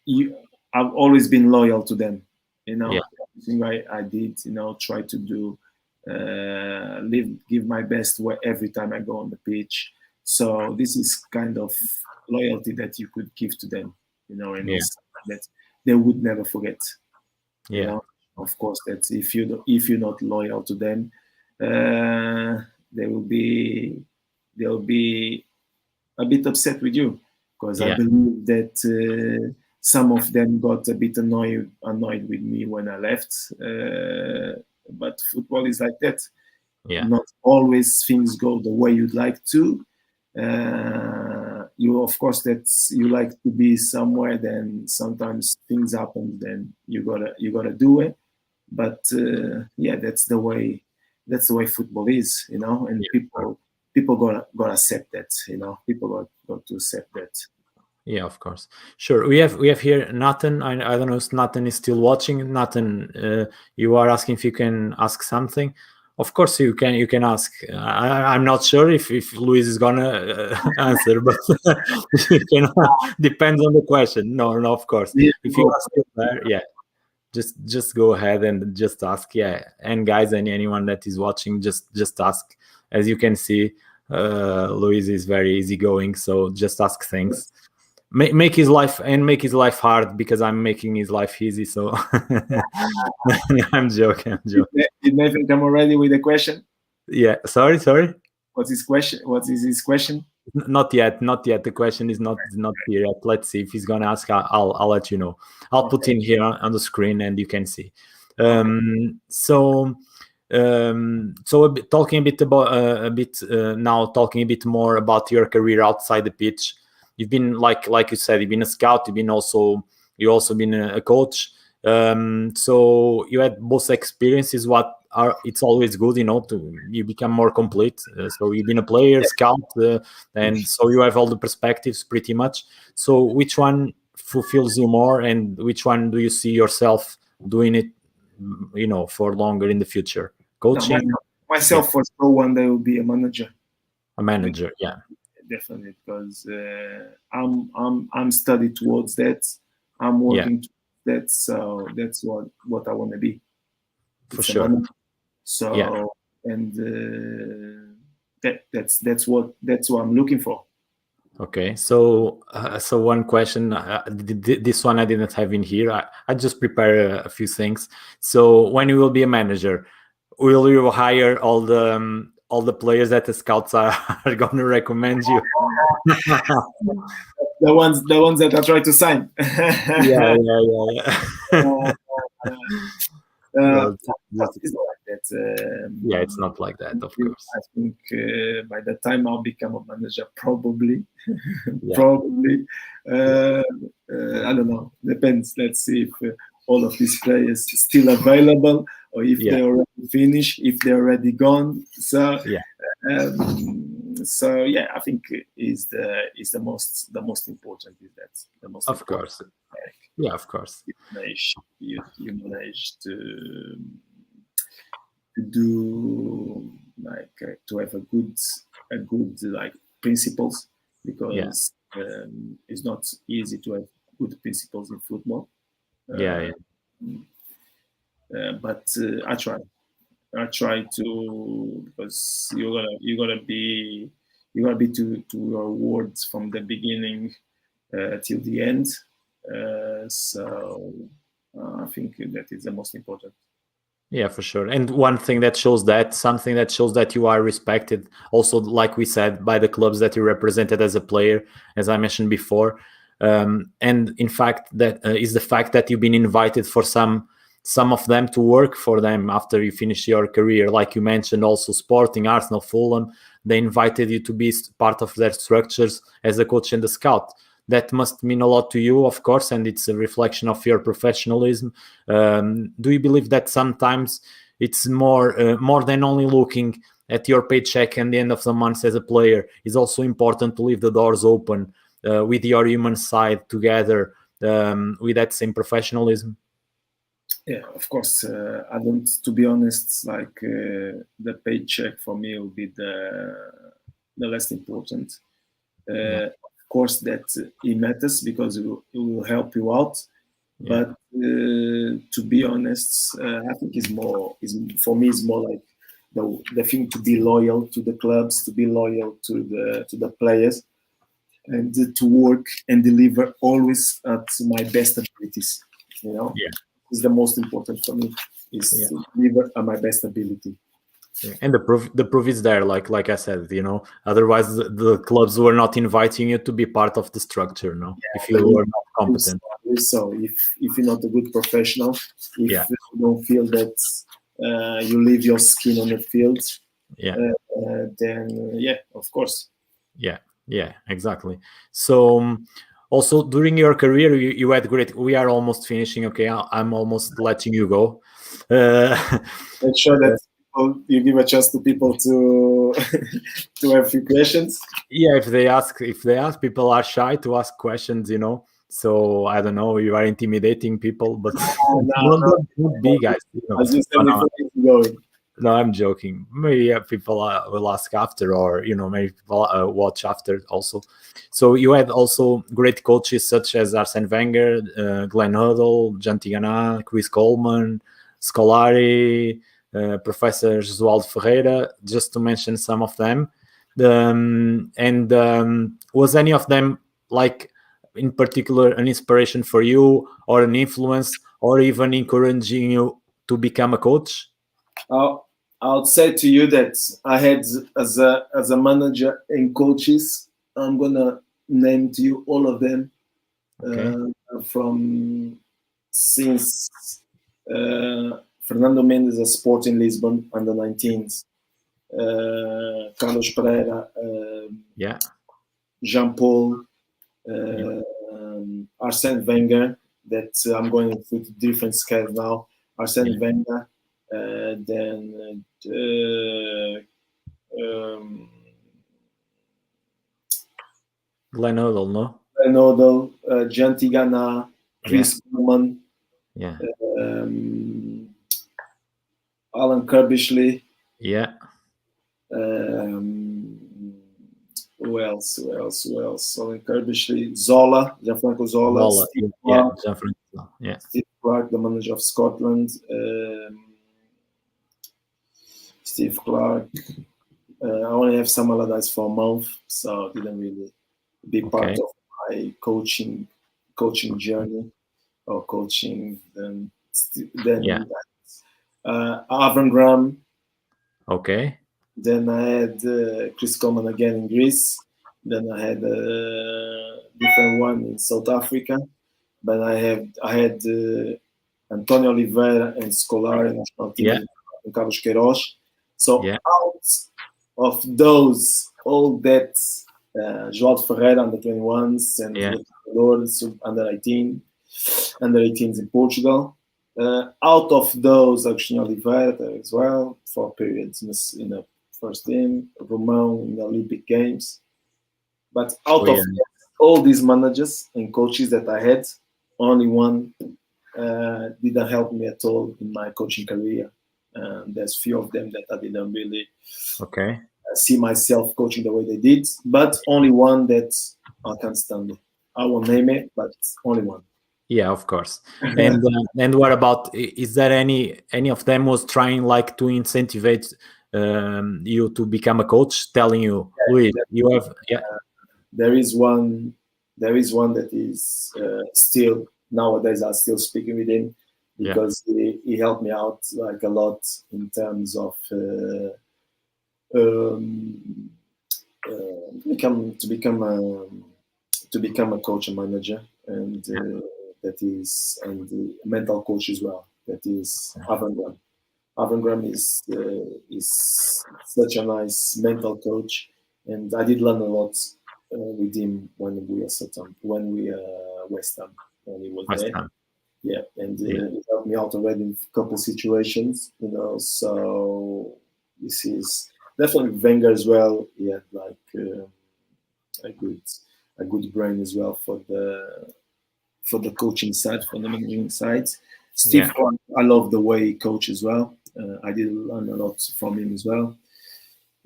you. I've always been loyal to them. You know, everything I did, you know, try to do. Give my best every time I go on the pitch. So this is kind of loyalty that you could give to them, you know, and that they would never forget. You know, of course, that if you're not loyal to them, they'll be a bit upset with you, because I believe that some of them got a bit annoyed with me when I left. But football is like that. Not always things go the way you'd like to. You, of course, that you like to be somewhere. Then sometimes things happen. Then you gotta do it. But that's the way football is, you know. And people gotta accept that, you know. People got to accept that. Yeah, of course. Sure. We have here Nathan. I don't know if Nathan is still watching. Nathan, you are asking if you can ask something. Of course you can ask. I'm not sure if Luís is gonna answer, but depends on the question. No, of course. If you are still there, just go ahead and just ask. And guys, anyone that is watching, just ask. As you can see, Luís is very easygoing, so just ask things. Make his life hard, because I'm making his life easy. So I'm joking. Did Nathan come already with a question? Yeah. Sorry. What's his question? What is his question? Not yet. The question is not here yet. Let's see if he's gonna ask. I'll let you know. I'll put in here on the screen and you can see. So talking a bit more about your career outside the pitch. You've been like you said, you've been a scout. You've also been a coach. So you had both experiences. It's always good, you know, you become more complete. So you've been a player, scout, and so you have all the perspectives pretty much. So which one fulfills you more, and which one do you see yourself doing it, you know, for longer in the future? Coaching. Myself for sure one day will be a manager. A manager, yeah. Definitely, because I'm studied towards that. I'm working towards that, so that's what I want to be. For sure. So and that's what I'm looking for. Okay, so one question. This one I didn't have in here. I just prepare a few things. So when you will be a manager, will you hire all the players that the scouts are going to recommend you? the ones that I try to sign. Yeah. Well, It's not like that. yeah, it's not like that, of course. I think by the time I'll become a manager, probably, Yeah. probably. I don't know. Depends. Let's see if all of these players still available, or if Yeah. they already finished, if they're already gone. So Yeah. So yeah, I think is the most important. Is that the most Of important? course. Yeah, of course. You manage to do like to have a good like principles, because it's not easy to have good principles in football. Yeah. But I try to, because you're gonna be to your words from the beginning till the end. So I think that is the most important. Yeah, for sure. And one thing that shows that, something that shows that you are respected, also, like we said, by the clubs that you represented as a player, as I mentioned before. And in fact, that is the fact that you've been invited for some of them to work for them after you finish your career. Like you mentioned, also Sporting, Arsenal, Fulham, they invited you to be part of their structures as a coach and a scout. That must mean a lot to you, of course, and it's a reflection of your professionalism. Do you believe that sometimes it's more than only looking at your paycheck and the end of the month as a player? It's also important to leave the doors open with your human side together, with that same professionalism? Yeah, of course. I don't, to be honest, like the paycheck for me will be the less important. Of course, that it matters because it will help you out. Yeah. But to be honest, I think for me is more like the thing to be loyal to the clubs, to be loyal to the players, and to work and deliver always at my best abilities. Yeah. Is the most important for me, is to deliver at my best ability. Yeah. And the proof is there, like I said, otherwise the clubs were not inviting you to be part of the structure, no? If you were not competent. So if you're not a good professional, if Yeah. you don't feel that you leave your skin on the field, then of course. Yeah, exactly. So also during your career, you had great. We are almost finishing. Okay, I'm almost letting you go. Make sure that you give a chance to people to to have a few questions. Yeah, if they ask, people are shy to ask questions. So I don't know. You are intimidating people, but don't be, guys. As you said before, going. No, I'm joking. Maybe people will ask after, or maybe people watch after also. So you had also great coaches such as Arsene Wenger, Glenn Hoddle, John Tigana, Chris Coleman, Scolari, Professor Josualdo Ferreira, just to mention some of them. Was any of them, like, in particular, an inspiration for you, or an influence, or even encouraging you to become a coach? I would say to you that I had, as a manager and coaches, I'm gonna name to you all of them. Okay. From since Fernando Mendes at Sporting Lisbon under 19s, Carlos Pereira, Jean Paul, Arsene Wenger. That I'm going through different scales now. Arsene Wenger. Then Glenn Hoddle, no? Glenn Hoddle, John Tigana, Chris Coleman, Alan Kirbishley. Yeah. Who else? Alan Kirbishley, Zola, Gianfranco Zola. Steve Clark, Gianfranco. Steve Clark, the manager of Scotland. Steve Clark, only have summer holidays for a month, so didn't really be part of my coaching journey or coaching. Then Avram Graham. Okay. Then I had Chris Coleman again in Greece. Then I had a different one in South Africa. But I had Antonio Oliveira and Scolari national team in Carlos Queiroz. So out of those, all that João Ferreira under 21s and under 18s in Portugal. Out of those, Agostinho Oliveira as well for periods in the first team, Romão in the Olympic Games. But out of all these managers and coaches that I had, only one didn't help me at all in my coaching career. There's few of them that I didn't really see myself coaching the way they did, but only one that I can't stand it. I won't name it, but only one. Yeah, of course. And what about, is there any of them was trying like to incentivize you to become a coach, telling you, Luís, you have there is one that is still nowadays I'm still speaking with him because he helped me out like a lot in terms of to become a coach and manager, and that is and mental coach as well. That is Avram Graham. Avram Graham is such a nice mental coach, and I did learn a lot with him when we were West Ham when he was there. Yeah, and he helped me out already in a couple of situations, So this is definitely Wenger as well. He had like a good brain as well for the coaching side, for the managing side. Steve Clark, I love the way he coaches as well. I did learn a lot from him as well.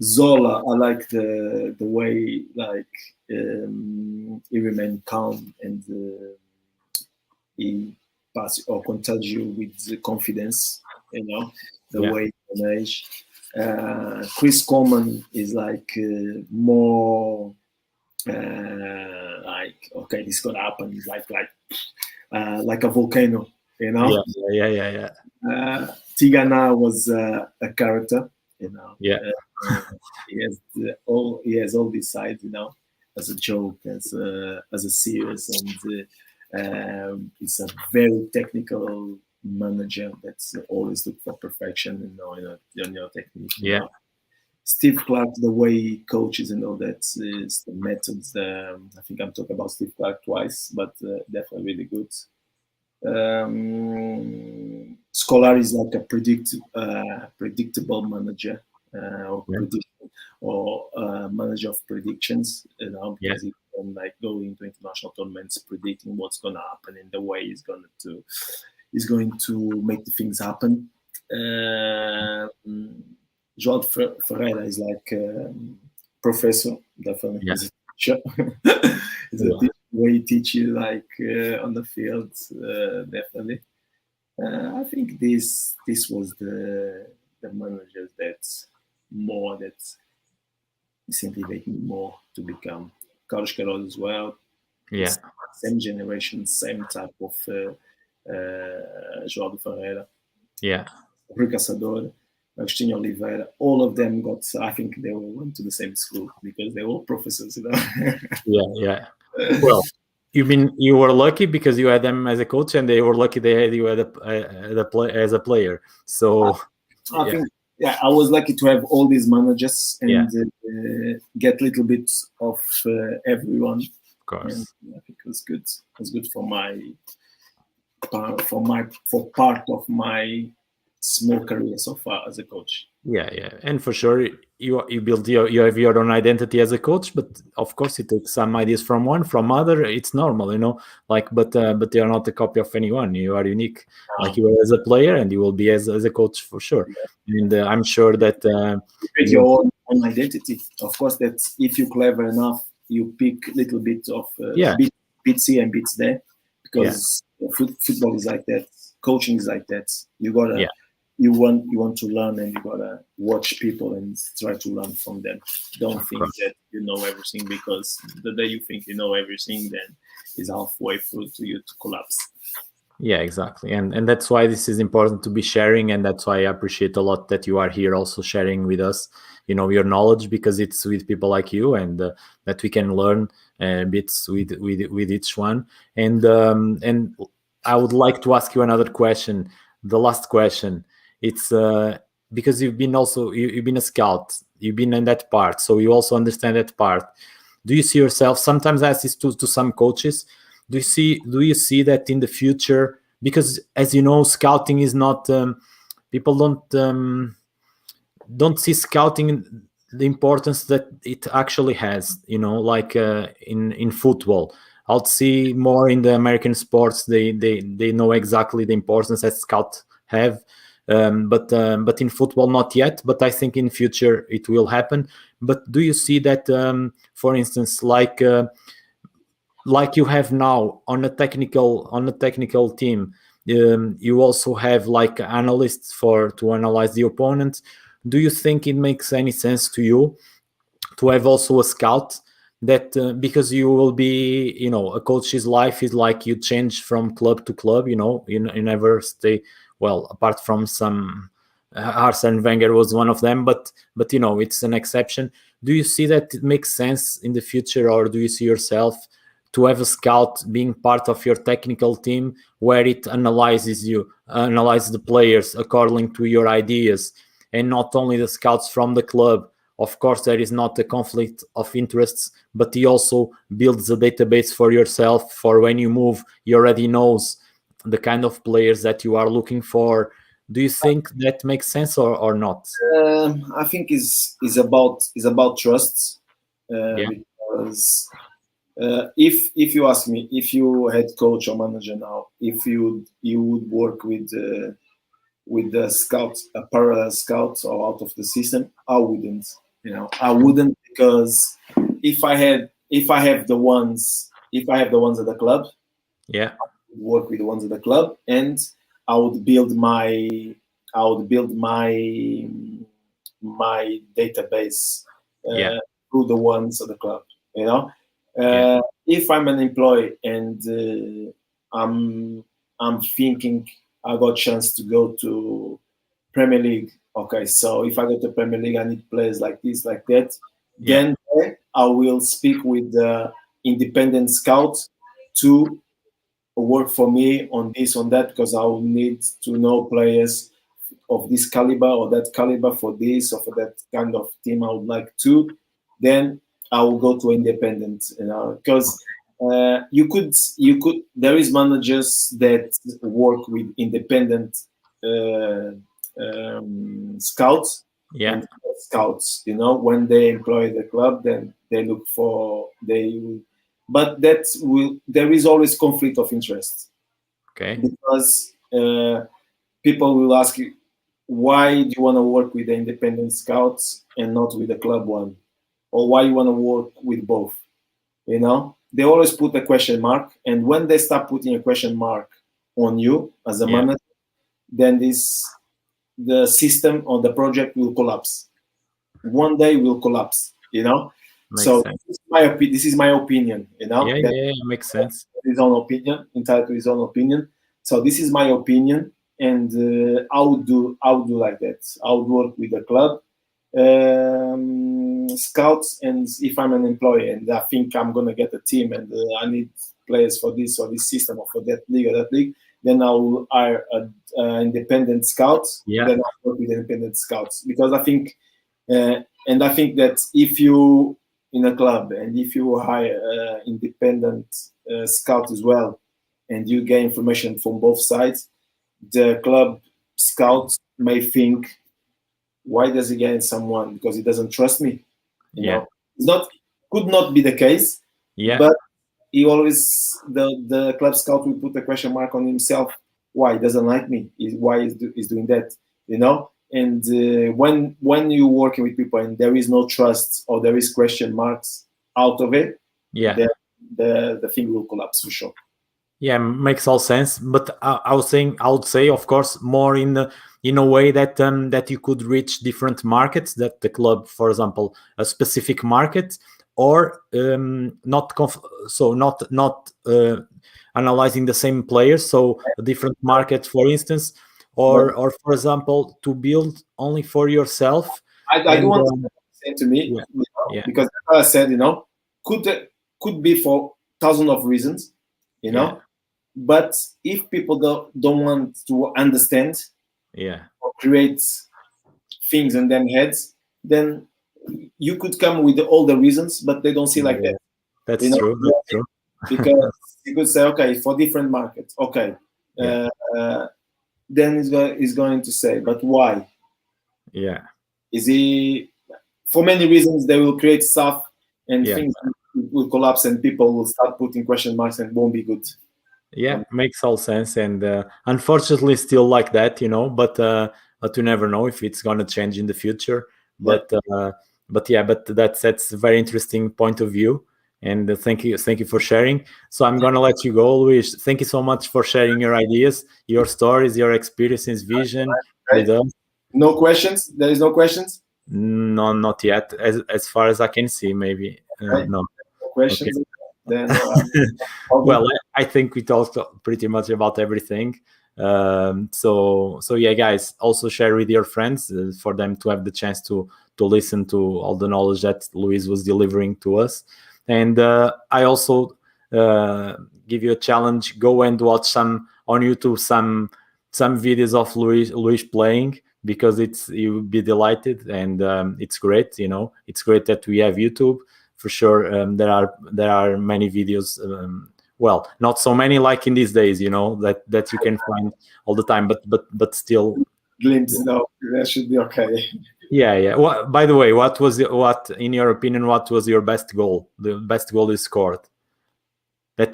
Zola, I like the way he remained calm and he passes or contagious you with confidence, the way he manage. Chris Coleman is more okay, this is gonna happen. He's like a volcano, Yeah. Tigana was a character, Yeah. he has all these sides, as a joke, as a serious, and it's a very technical manager that's always look for perfection, in your technique. Yeah. Steve Clark, the way he coaches and all that is the methods. I think I'm talking about Steve Clark twice, but definitely really good. Scolari is like a predictable manager or manager of predictions, because he can go into international tournaments predicting what's going to happen and the way he's going to make the things happen. João Ferreira is like professor, definitely. He's a teacher. He's a teacher, where he teach you on the field, definitely. I think this was the managers that incentivate me more to become. Carlos Queiroz as well. Yeah. Same generation, same type of João Ferreira. Yeah. Rui Caçador, Agostinho Oliveira, all of them I think they all went to the same school because they were all professors, Yeah. Well, you were lucky because you had them as a coach, and they were lucky they had you as a player. So I think I was lucky to have all these managers and get a little bit of everyone. Of course, and I think it was good. It was good for part of my small career so far as a coach. Yeah, and for sure you build you have your own identity as a coach, but of course you take some ideas from one, from other. It's normal, but you're not a copy of anyone. You are unique, like you are as a player, and you will be as a coach for sure. And I'm sure that you create your own identity. Of course, that if you're clever enough, you pick a little bit of bits here and bits there, because football is like that, coaching is like that. You gotta you want to learn, and you gotta watch people and try to learn from them. Don't think that you know everything, because the day you think you know everything, then is halfway through to you to collapse. Yeah, exactly. And that's why this is important to be sharing, and that's why I appreciate a lot that you are here also sharing with us, your knowledge, because it's with people like you, and that we can learn bits with each one. And I would like to ask you another question, the last question. It's because you've been a scout, you've been in that part, so you also understand that part. Do you see yourself, sometimes I ask this to some coaches, do you see that in the future? Because as you know, scouting is not people don't see scouting the importance that it actually has. Like in football, I'll see more in the American sports. They know exactly the importance that scouts have. But in football, not yet. But I think in future it will happen. But do you see that, for instance, like you have now on a technical team, you also have like analysts to analyze the opponent. Do you think it makes any sense to you to have also a scout that because you will be, a coach's life is like you change from club to club, you never stay, well, apart from some Arsene Wenger was one of them, but it's an exception. Do you see that it makes sense in the future, or do you see yourself to have a scout being part of your technical team where it analyzes the players according to your ideas, and not only the scouts from the club? Of course, there is not a conflict of interests, but he also builds a database for yourself for when you move. He already knows the kind of players that you are looking for. Do you think that makes sense or not? I think is about trust, Yeah. because if you ask me, if you head coach or manager now, if you would work with the scouts, a parallel scouts or out of the system, I wouldn't. I wouldn't, because if I have the ones at the club, Yeah. I would work with the ones at the club, and I would build my my database Yeah. through the ones at the club. Yeah. If I'm an employee and I'm thinking I got a chance to go to Premier League. Okay, so if I go to Premier League, I need players like this, like that. Yeah. Then I will speak with the independent scout to work for me on this, on that, because I will need to know players of this caliber or that caliber for this or for that kind of team I would like to. Then I will go to independent, because there is managers that work with independent uh, scouts Yeah. and scouts. When they employ the club, then they look for but there is always conflict of interest, Okay. because people will ask you, why do you want to work with the independent scouts and not with the club one, or why you want to work with both? They always put a question mark, and when they start putting a question mark on you as a manager, then the system or the project will collapse. One day will collapse. Makes So sense. this is my opinion. Yeah. That Yeah. Makes sense. his own opinion, entitled to his own opinion. So this is my opinion, and I would do like that. I would work with the club scouts, and if I'm an employee and I think I'm gonna get a team and I need players for this or this system or for that league or that league, then I will hire independent scouts. Yeah. Then I'll work with independent scouts, because I think that if you in a club and if you hire independent scout as well, and you get information from both sides, the club scout may think, why does he get someone? Because he doesn't trust me. It's not could not be the case. Yeah. But he always the club scout will put a question mark on himself. Why he doesn't like me? Why he's doing that? And when you're working with people and there is no trust or there is question marks out of it, Yeah. the thing will collapse for sure. Yeah, makes all sense. But I would say, of course, more in a way that that you could reach different markets. That the club, for example, a specific market, or not analyzing the same players. So a different market, for instance, or for example, to build only for yourself. I don't want to say to me, because as I said, could be for thousands of reasons, But if people don't want to understand, or create things in their heads, then you could come with all the reasons, but they don't see like that. That's true. That's true. Because you could say, okay, for different markets, okay. Then he's going to say, but why? Yeah. Is he? For many reasons, they will create stuff and things will collapse, and people will start putting question marks and won't be good. Yeah, makes all sense, and unfortunately, still like that, But you never know if it's gonna change in the future. But that's a very interesting point of view, and thank you for sharing. So I'm gonna let you go, Luís. Thank you so much for sharing your ideas, your stories, your experiences, vision with us. No questions. There is no questions. No, not yet. As far as I can see, maybe no questions. Okay. Then, well, I think we talked pretty much about everything. So yeah, guys, also share with your friends for them to have the chance to listen to all the knowledge that Luís was delivering to us. And I also give you a challenge: go and watch some on YouTube some videos of Luís playing, because you will be delighted, and it's great. It's great that we have YouTube. For sure, there are many videos. Well, not so many like in these days, that you can find all the time. But still, glimpse. No, that should be okay. Yeah. Well, by the way, what in your opinion, what was your best goal? The best goal you scored. That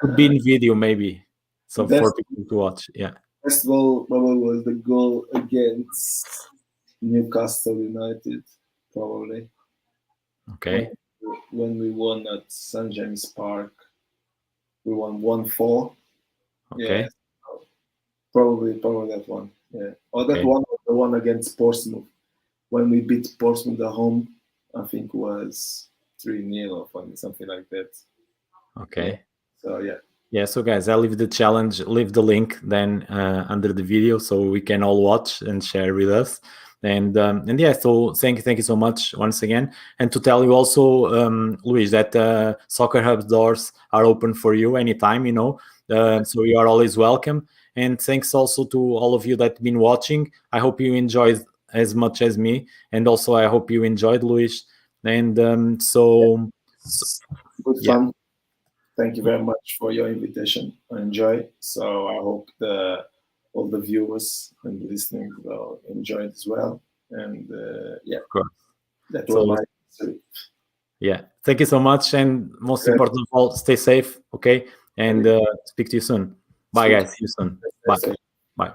could be in video, maybe. So for people to watch, yeah. Best goal probably was the goal against Newcastle United, probably. Okay. When we won at St. James Park, we won 1-4. Okay. Yeah, probably that one. Yeah, or that one, the one against Portsmouth, when we beat Portsmouth at home. I think was 3-0 or something like that. Okay. So yeah. Yeah, so guys, I'll leave the link then under the video, so we can all watch and share with us. And yeah, so thank you so much once again. And to tell you also, Luís, that Soccer Hub's doors are open for you anytime, so you are always welcome. And thanks also to all of you that have been watching. I hope you enjoyed as much as me, and also I hope you enjoyed, Luís. And good fun. Thank you very much for your invitation. I enjoy. So I hope all the viewers and listening will enjoy it as well. And yeah, of course. That was my story. Yeah, thank you so much, and most important of all, stay safe. Okay, and speak to you soon. Bye, guys. See you soon. Bye. Bye.